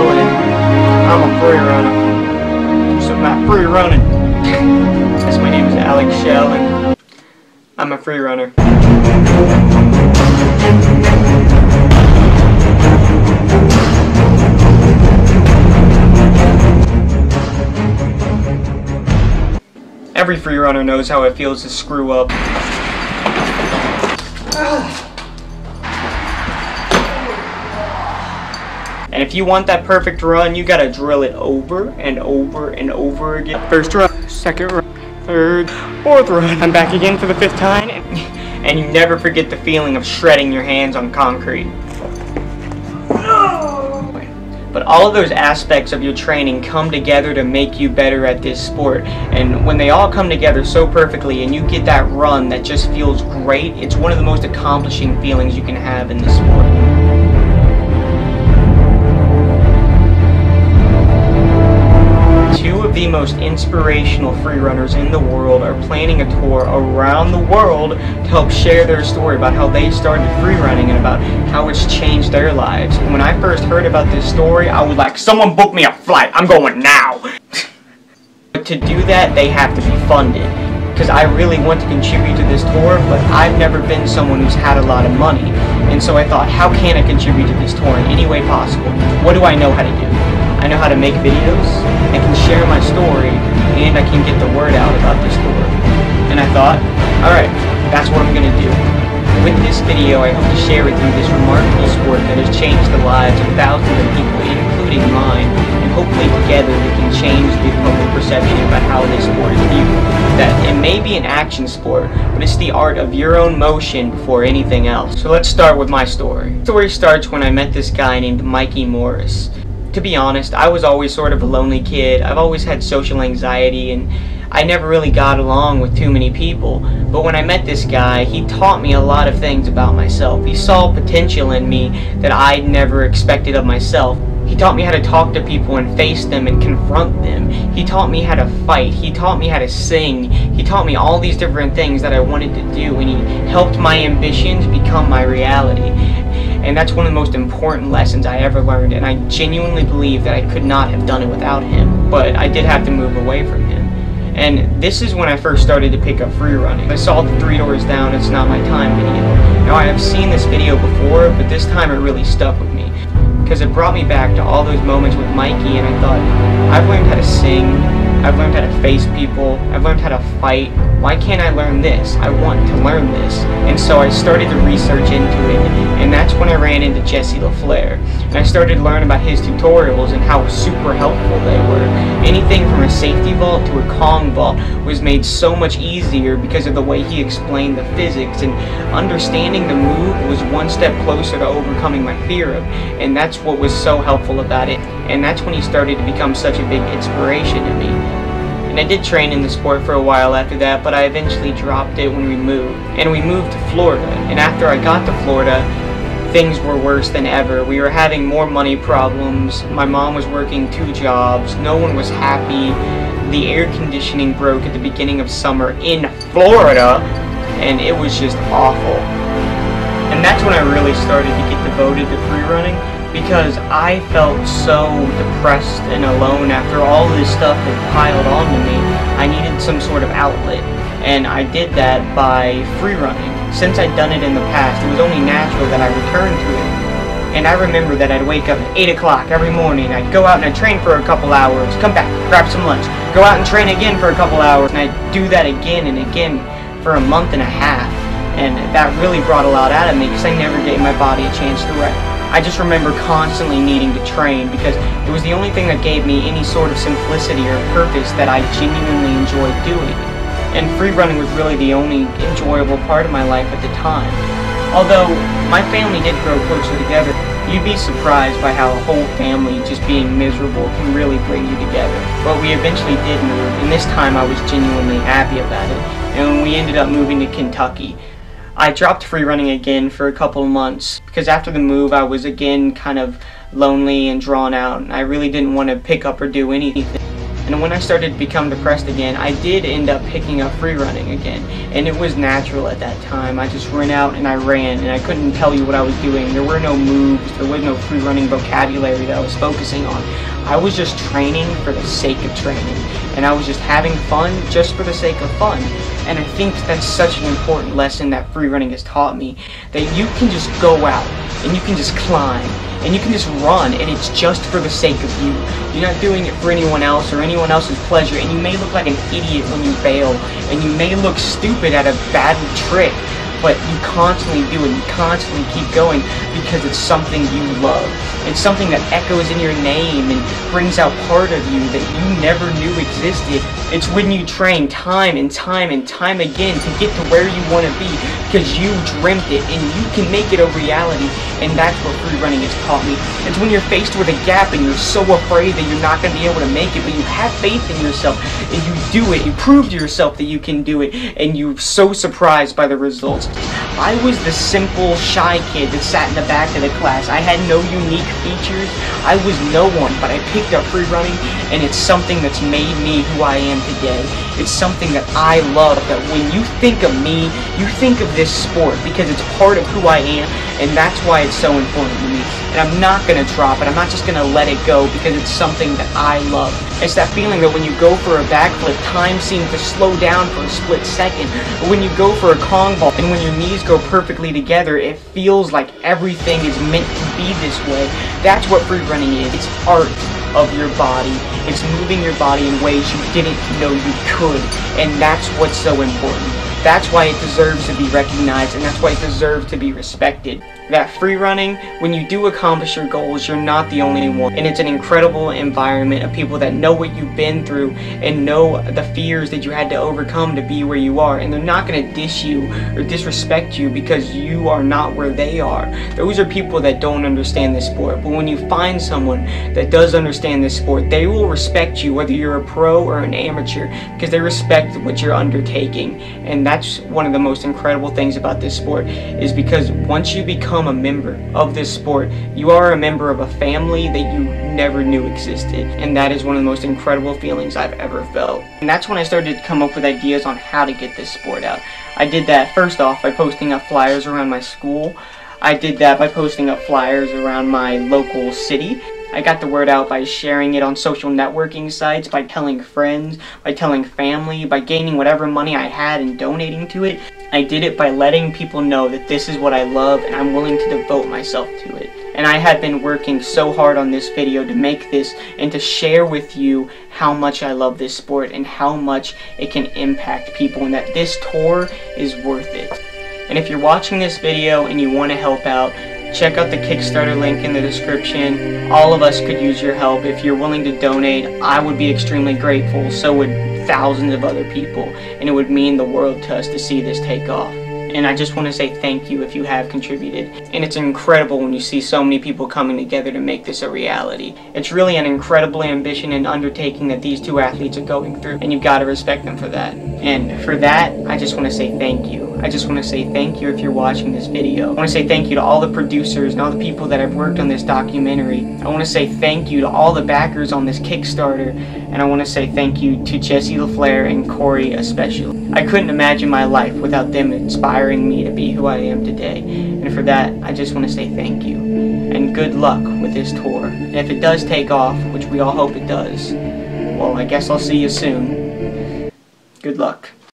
Shell, and I'm a free runner. So I'm free running. Yes, my name is Alex Shell, and I'm a free runner. Every free runner knows how it feels to screw up. And if you want that perfect run, you gotta drill it over and over and over again. First run, second run, third, fourth run. I'm back again for the fifth time, and you never forget the feeling of shredding your hands on concrete. But all of those aspects of your training come together to make you better at this sport. And when they all come together so perfectly and you get that run that just feels great, it's one of the most accomplishing feelings you can have in this sport. Two of the most inspirational free runners in the world are planning a tour around the world to help share their story about how they started free running and about how it's changed their lives. When I first heard about this story, I was like, someone book me a flight, I'm going now. But to do that, they have to be funded. Because I really want to contribute to this tour, but I've never been someone who's had a lot of money. And so I thought, how can I contribute to this tour in any way possible? What do I know how to do? I know how to make videos, I can share my story, and I can get the word out about this tour. And I thought, alright, that's what I'm going to do. With this video, I hope to share with you this remarkable sport that has changed the lives of thousands of people, including mine, and hopefully together we can change the public perception about how this sport is viewed. That it may be an action sport, but it's the art of your own motion before anything else. So let's start with my story. The story starts when I met this guy named Mikey Morris. To be honest, I was always sort of a lonely kid. I've always had social anxiety, and I never really got along with too many people. But when I met this guy, he taught me a lot of things about myself. He saw potential in me that I'd never expected of myself. He taught me how to talk to people and face them and confront them. He taught me how to fight. He taught me how to sing. He taught me all these different things that I wanted to do, and he helped my ambitions become my reality. And that's one of the most important lessons I ever learned, and I genuinely believe that I could not have done it without him. But I did have to move away from him. And this is when I first started to pick up free running. I saw the 3 doors down, it's not my time video. Now I have seen this video before, but this time it really stuck with me. Because it brought me back to all those moments with Mikey, and I thought, I've learned how to sing, I've learned how to face people, I've learned how to fight. Why can't I learn this? I want to learn this. And so I started to research into it, and that's when I ran into Jesse LaFleur. And I started to learn about his tutorials and how super helpful they were. Anything from a safety vault to a Kong vault was made so much easier because of the way he explained the physics, and understanding the move was one step closer to overcoming my fear of. And that's what was so helpful about it. And that's when he started to become such a big inspiration to me. And I did train in the sport for a while after that, but I eventually dropped it when we moved. And we moved to Florida. And after I got to Florida, things were worse than ever. We were having more money problems. My mom was working 2 jobs. No one was happy. The air conditioning broke at the beginning of summer in Florida, and it was just awful. And that's when I really started to get devoted to free running, because I felt so depressed and alone after all this stuff had piled onto me. I needed some sort of outlet, and I did that by free running. Since I'd done it in the past, it was only natural that I returned to it. And I remember that I'd wake up at 8 o'clock every morning, I'd go out and I'd train for a couple hours, come back, grab some lunch, go out and train again for a couple hours, and I'd do that again and again for a month and a half. And that really brought a lot out of me, because I never gave my body a chance to rest. I just remember constantly needing to train, because it was the only thing that gave me any sort of simplicity or purpose that I genuinely enjoyed doing. And free running was really the only enjoyable part of my life at the time. Although my family did grow closer together, you'd be surprised by how a whole family just being miserable can really bring you together. But we eventually did move, and this time I was genuinely happy about it. And we ended up moving to Kentucky. I dropped free running again for a couple of months, because after the move I was again kind of lonely and drawn out, and I really didn't want to pick up or do anything. And when I started to become depressed again, I did end up picking up free running again. And it was natural at that time. I just went out and I ran, and I couldn't tell you what I was doing. There were no moves, there was no free running vocabulary that I was focusing on. I was just training for the sake of training. And I was just having fun just for the sake of fun. And I think that's such an important lesson that free running has taught me, that you can just go out and you can just climb and you can just run, and it's just for the sake of you. You're not doing it for anyone else or anyone else's pleasure, and you may look like an idiot when you fail, and you may look stupid at a bad trick, but you constantly do it, you constantly keep going because it's something you love. It's something that echoes in your name and brings out part of you that you never knew existed. It's when you train time and time and time again to get to where you want to be because you dreamt it and you can make it a reality, and that's what free running has taught me. It's when you're faced with a gap and you're so afraid that you're not going to be able to make it, but you have faith in yourself and you do it. You prove to yourself that you can do it, and you're so surprised by the results. I was the simple, shy kid that sat in the back of the class. I had no unique features. I was no one, but I picked up free running, and it's something that's made me who I am today. It's something that I love, that when you think of me, you think of this sport because it's part of who I am, and that's why it's so important to me. And I'm not going to drop it. I'm not just going to let it go because it's something that I love. It's that feeling that when you go for a backflip, time seems to slow down for a split second. Or when you go for a Kong ball and when your knees go perfectly together, it feels like everything is meant to be this way. That's what free running is. It's art of your body. It's moving your body in ways you didn't know you could. And that's what's so important. That's why it deserves to be recognized, and that's why it deserves to be respected. That free running, when you do accomplish your goals, you're not the only one. And it's an incredible environment of people that know what you've been through and know the fears that you had to overcome to be where you are. And they're not going to dish you or disrespect you because you are not where they are. Those are people that don't understand this sport. But when you find someone that does understand this sport, they will respect you whether you're a pro or an amateur because they respect what you're undertaking. And that's one of the most incredible things about this sport, is because once you become a member of this sport, you are a member of a family that you never knew existed. And that is one of the most incredible feelings I've ever felt. And that's when I started to come up with ideas on how to get this sport out. I did that first off by posting up flyers around my school. I did that by posting up flyers around my local city. I got the word out by sharing it on social networking sites, by telling friends, by telling family, by gaining whatever money I had and donating to it. I did it by letting people know that this is what I love and I'm willing to devote myself to it. And I have been working so hard on this video to make this and to share with you how much I love this sport and how much it can impact people, and that this tour is worth it. And if you're watching this video and you want to help out, check out the Kickstarter link in the description. All of us could use your help. If you're willing to donate, I would be extremely grateful. So would thousands of other people. And it would mean the world to us to see this take off. And I just want to say thank you if you have contributed. And it's incredible when you see so many people coming together to make this a reality. It's really an incredible ambition and undertaking that these two athletes are going through, and you've got to respect them for that. And for that, I just want to say thank you. I just want to say thank you if you're watching this video. I want to say thank you to all the producers and all the people that have worked on this documentary. I want to say thank you to all the backers on this Kickstarter. And I want to say thank you to Jesse LaFleur and Corey especially. I couldn't imagine my life without them inspiring me to be who I am today. And for that, I just want to say thank you. And good luck with this tour. And if it does take off, which we all hope it does, well, I guess I'll see you soon. Good luck.